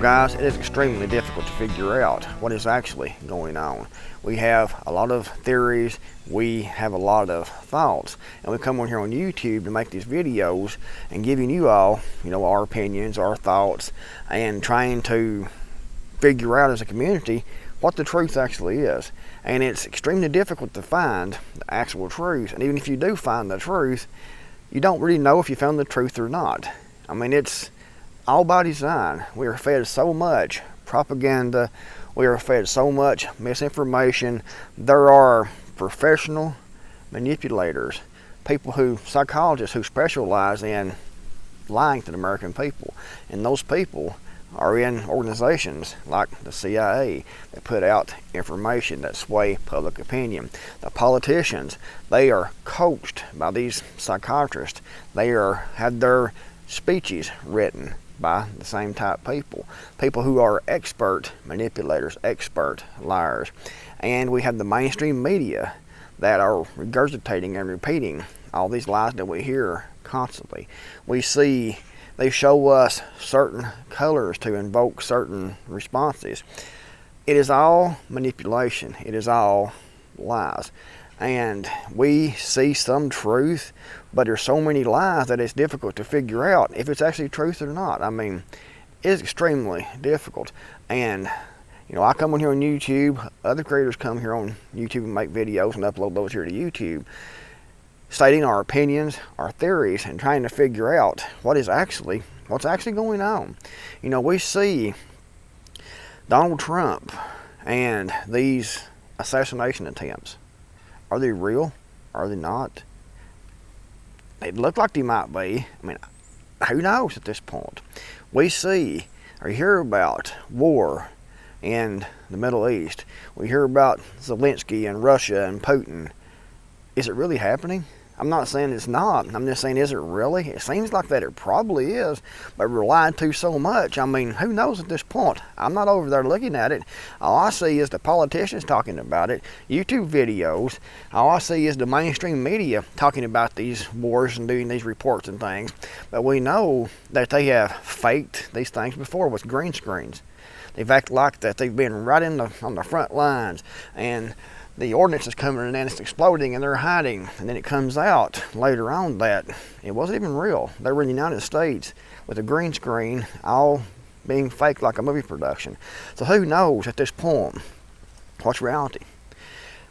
Guys, it is extremely difficult to figure out what is actually going on. We have a lot of theories, we have a lot of thoughts, and we come on here on YouTube to make these videos and giving you all, our opinions, our thoughts, and trying to figure out as a community what the truth actually is. And it's extremely difficult to find the actual truth, and even if you do find the truth, you don't really know if you found the truth or not. I mean, it's all by design. We are fed so much propaganda, we are fed so much misinformation. There are professional manipulators, psychologists who specialize in lying to the American people, and those people are in organizations like the CIA that put out information that sway public opinion. The politicians, they are coached by these psychiatrists. They have their speeches written by the same type people who are expert manipulators, expert liars. And we have the mainstream media that are regurgitating and repeating all these lies that we hear constantly. They show us certain colors to invoke certain responses. It is all manipulation. It is all lies. And we see some truth, but there's so many lies that it's difficult to figure out if it's actually truth or not. I mean, it's extremely difficult. And, I come on here on YouTube, other creators come here on YouTube and make videos and upload those here to YouTube, stating our opinions, our theories, and trying to figure out what's actually going on. We see Donald Trump and these assassination attempts. Are they real? Are they not? They look like they might be. I mean, who knows at this point? We see or hear about war in the Middle East. We hear about Zelensky and Russia and Putin. Is it really happening? I'm not saying it's not. I'm just saying, is it really? It seems like that it probably is, but we're lied to so much. I mean, who knows at this point? I'm not over there looking at it. All I see is the politicians talking about it, YouTube videos. All I see is the mainstream media talking about these wars and doing these reports and things. But we know that they have faked these things before with green screens. They've acted like that they've been right on the front lines, and the ordnance is coming in and it's exploding and they're hiding. And then it comes out later on that it wasn't even real. They were in the United States with a green screen, all being fake like a movie production. So who knows at this point what's reality?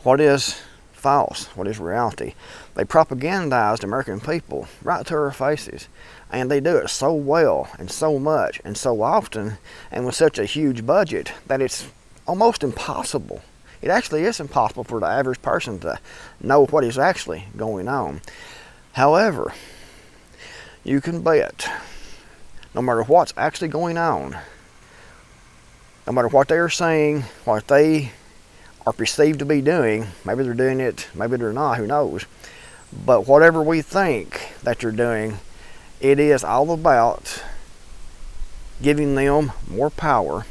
What is false? What is reality? They propagandized the American people right to our faces. And they do it so well and so much and so often and with such a huge budget that it's almost impossible. It actually is impossible for the average person to know what is actually going on. However, you can bet, no matter what's actually going on, no matter what they are saying, what they are perceived to be doing, maybe they're doing it, maybe they're not, who knows, but whatever we think that they're doing, it is all about giving them more power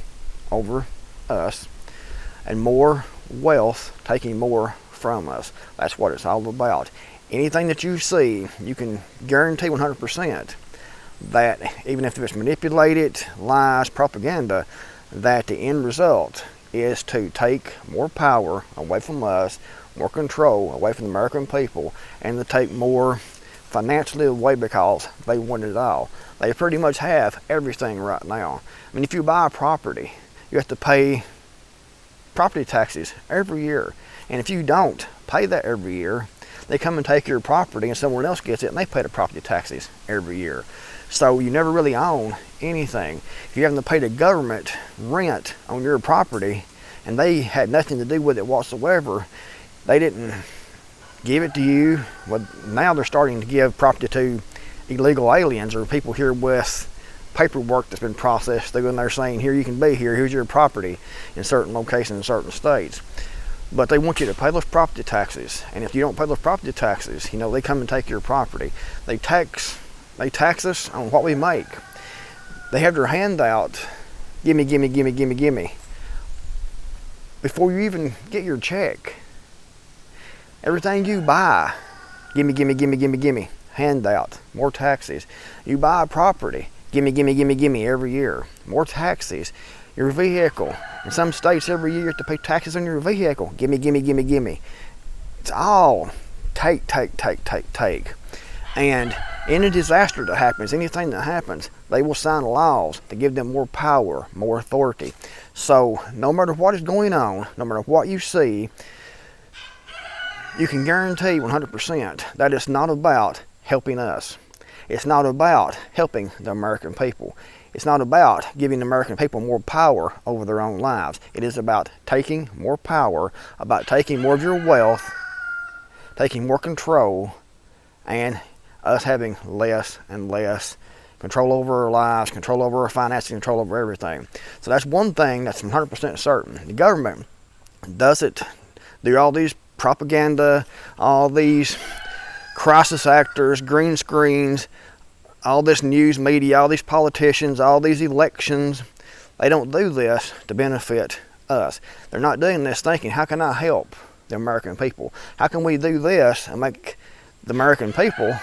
over us and more wealth, taking more from us. That's what it's all about. Anything that you see, you can guarantee 100% that even if it's manipulated, lies, propaganda, that the end result is to take more power away from us, more control away from the American people, and to take more financially away because they want it all. They pretty much have everything right now. I mean, if you buy a property, you have to pay property taxes every year. And if you don't pay that every year, they come and take your property and someone else gets it and they pay the property taxes every year. So you never really own anything. If you're having to pay the government rent on your property and they had nothing to do with it whatsoever, they didn't give it to you. Well, now they're starting to give property to illegal aliens or people here with paperwork that's been processed through, and they're saying, here you can be here, here's your property in certain locations in certain states. But they want you to pay those property taxes, and if you don't pay those property taxes, they come and take your property. They tax us on what we make. They have their hand out, gimme, gimme, gimme, gimme, gimme. Before you even get your check, everything you buy, gimme, gimme, gimme, gimme, gimme, handout, more taxes. You buy a property, Gimme, gimme, gimme, gimme every year. More taxes. Your vehicle. In some states every year you have to pay taxes on your vehicle. Gimme, gimme, gimme, gimme. It's all take, take, take, take, take. And any disaster that happens, anything that happens, they will sign laws to give them more power, more authority. So no matter what is going on, no matter what you see, you can guarantee 100% that it's not about helping us. It's not about helping the American people. It's not about giving the American people more power over their own lives. It is about taking more power, about taking more of your wealth, taking more control, and us having less and less control over our lives, control over our finances, control over everything. So that's one thing that's 100% certain. The government doesn't do all these propaganda, all these crisis actors, green screens, all this news media, all these politicians, all these elections. They don't do this to benefit us. They're not doing this thinking, how can I help the American people? How can we do this and make the American people,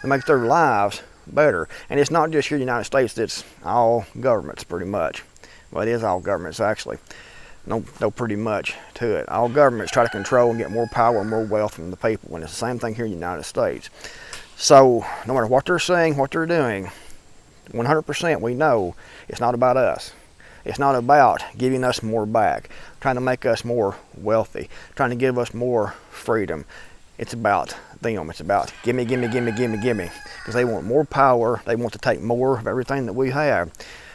to make their lives better? And it's not just here in the United States, it's all governments pretty much. Well, it is all governments actually. No pretty much to it. All governments try to control and get more power and more wealth from the people, and it's the same thing here in the United States. So no matter what they're saying, what they're doing, 100% we know it's not about us. It's not about giving us more back, trying to make us more wealthy, trying to give us more freedom. It's about them. It's about gimme, gimme, gimme, gimme, gimme. Because they want more power. They want to take more of everything that we have.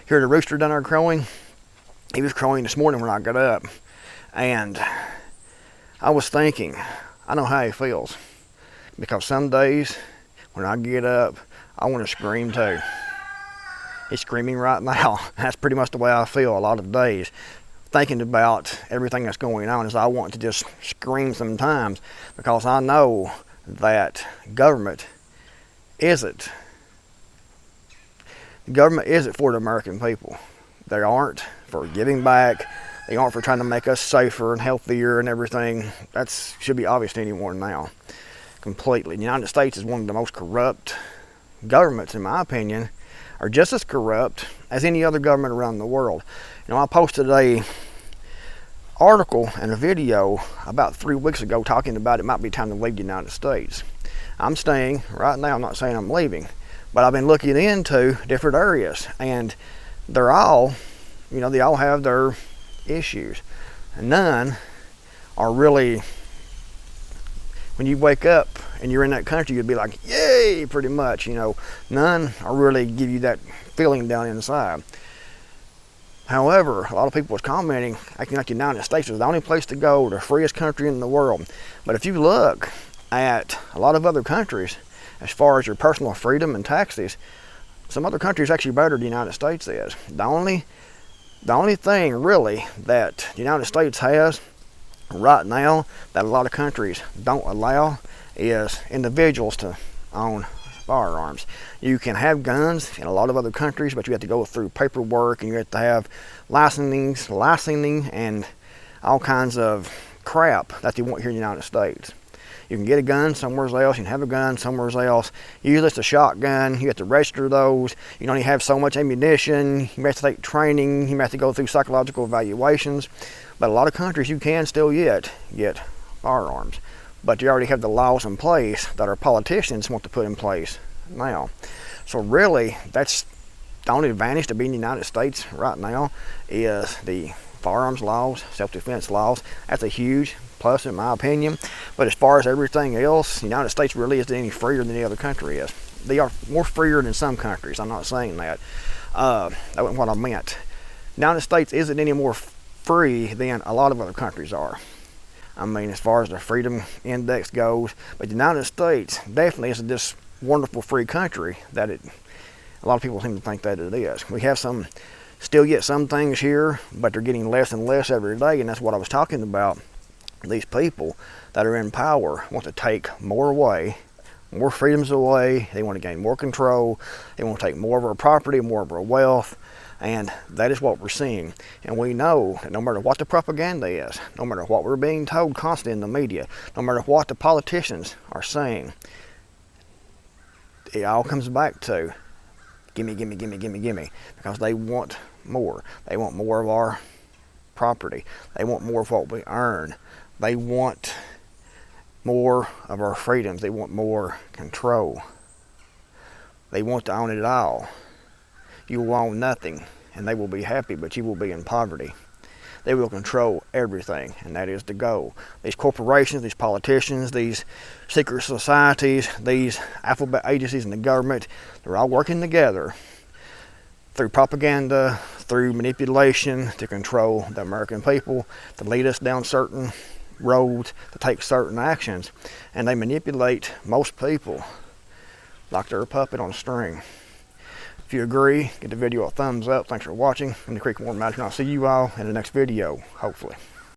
Hear the rooster down there crowing? He was crowing this morning when I got up. And I was thinking, I know how he feels. Because some days, when I get up, I want to scream too. He's screaming right now. That's pretty much the way I feel a lot of days. Thinking about everything that's going on is I want to just scream sometimes, because I know that government isn't for the American people. They aren't for giving back. They aren't for trying to make us safer and healthier and everything. That should be obvious to anyone now. Completely. The United States is one of the most corrupt governments, in my opinion, are just as corrupt as any other government around the world. You know, I posted a article and a video about 3 weeks ago talking about it might be time to leave the United States. I'm staying right now. I'm not saying I'm leaving, but I've been looking into different areas, and they're all, you know, they all have their issues. None are really, when you wake up and you're in that country, you'd be like, yay, pretty much, you know. None are really give you that feeling down inside. However, a lot of people was commenting, acting like the United States was the only place to go, the freest country in the world. But if you look at a lot of other countries, as far as your personal freedom and taxes, some other countries actually better than the United States is. The only thing really that the United States has right now that a lot of countries don't allow is individuals to own firearms. You can have guns in a lot of other countries, but you have to go through paperwork, and you have to have licensing and all kinds of crap that they want here in the United States. You can get a gun somewhere else, you can have a gun somewhere else. Usually it's a shotgun, you have to register those. You can only have so much ammunition, you have to take training, you have to go through psychological evaluations. But a lot of countries you can still yet get firearms. But you already have the laws in place that our politicians want to put in place now. So really, that's the only advantage to being in the United States right now is the firearms laws, self-defense laws. That's a huge plus in my opinion. But as far as everything else, the United States really isn't any freer than any other country is. They are more freer than some countries. I'm not saying that. That wasn't what I meant. The United States isn't any more free than a lot of other countries are. I mean, as far as the freedom index goes, but the United States definitely isn't this wonderful free country that a lot of people seem to think that it is. We have still get some things here, but they're getting less and less every day, and that's what I was talking about. These people that are in power want to take more away, more freedoms away. They want to gain more control. They want to take more of our property, more of our wealth. And that is what we're seeing. And we know that no matter what the propaganda is, no matter what we're being told constantly in the media, no matter what the politicians are saying, it all comes back to Gimme, gimme, gimme, gimme, gimme. Because they want more. They want more of our property. They want more of what we earn. They want more of our freedoms. They want more control. They want to own it all. You will own nothing, and they will be happy, but you will be in poverty. They will control everything, and that is the goal. These corporations, these politicians, these secret societies, these alphabet agencies in the government, they're all working together through propaganda, through manipulation to control the American people, to lead us down certain roads, to take certain actions. And they manipulate most people like they're a puppet on a string. If you agree, give the video a thumbs up. Thanks for watching. I'm the Creekmore Magic, and I'll see you all in the next video, hopefully.